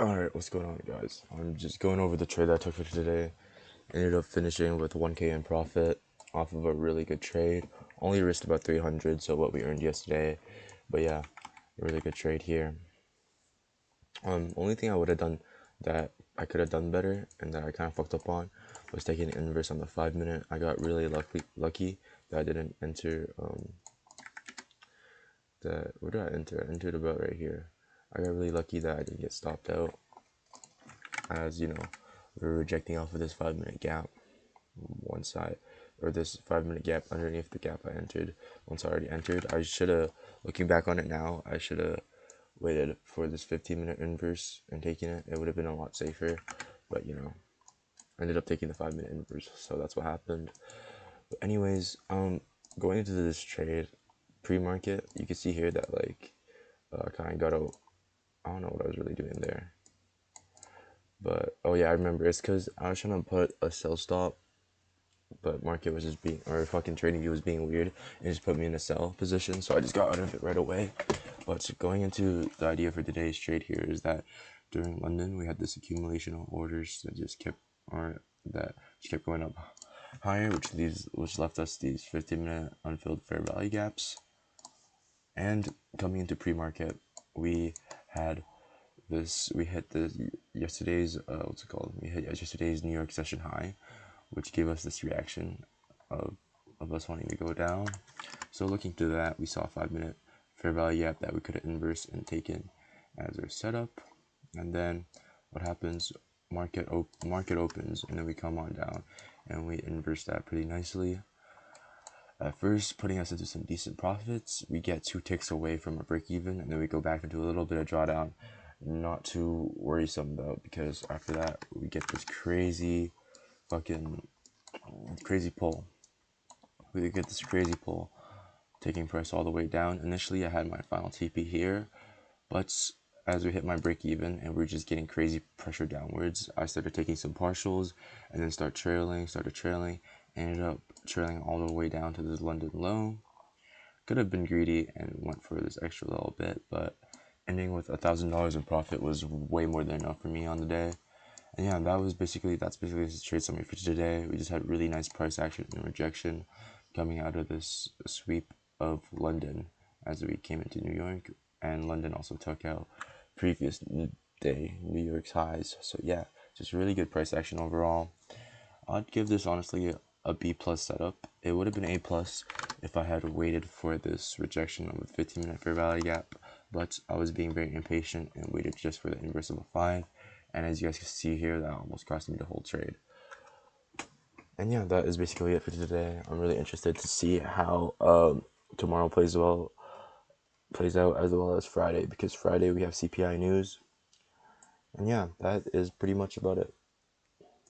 Alright, what's going on, guys? I'm just going over the trade that I took for today. Ended up finishing with 1k in profit off of a really good trade. Only risked about 300, so what we earned yesterday. But yeah, a really good trade here. Only thing I would have done that I could have done better and that I kind of fucked up on was taking an inverse on the 5 minute. I got really lucky that I didn't enter where did I enter? I entered about right here. I got really lucky that I didn't get stopped out, as you know, we're rejecting off of this 5 minute gap one side, or this 5 minute gap underneath the gap I entered. Once I already entered, I should have, looking back on it now, I should have waited for this 15 minute inverse and taking it. It would have been a lot safer, but you know, I ended up taking the 5 minute inverse, so that's what happened. But anyways, going into this trade pre-market, you can see here that like I kind of got a, I don't know what I was really doing there. But oh yeah, I remember. It's because I was trying to put a sell stop, but market was just being, or fucking trading view was being weird, and just put me in a sell position. So I just got out of it right away. But going into the idea for today's trade here is that during London we had this accumulation of orders that just kept, or that just kept going up higher, which left us these 15-minute unfilled fair value gaps. And coming into pre-market, we had we hit the yesterday's what's it called? We hit yesterday's New York session high, which gave us this reaction of us wanting to go down. So looking to that, we saw a 5 minute fair value gap that we could have inversed and taken as our setup. And then what happens? Market opens, and then we come on down, and we inverse that pretty nicely. At first, putting us into some decent profits. We get 2 ticks away from a break even, and then we go back into a little bit of drawdown. Not too worrisome though, because after that we get this crazy pull. We get this crazy pull, taking price all the way down. Initially I had my final TP here, but as we hit my break even and we're just getting crazy pressure downwards, I started taking some partials and then started trailing, ended up trailing all the way down to this London low. Could have been greedy and went for this extra little bit, but ending with $1,000 in profit was way more than enough for me on the day. And yeah, that's basically the trade summary for today. We just had really nice price action and rejection coming out of this sweep of London as we came into New York, and London also took out previous day New York's highs. So yeah, just really good price action overall. I'd give this honestly a B plus setup. It would have been A plus if I had waited for this rejection of a 15-minute fair value gap, but I was being very impatient and waited just for the inverse of a 5. And as you guys can see here, that almost cost me the whole trade. And yeah, that is basically it for today. I'm really interested to see how tomorrow plays out, as well as Friday, because Friday we have CPI news. And yeah, that is pretty much about it.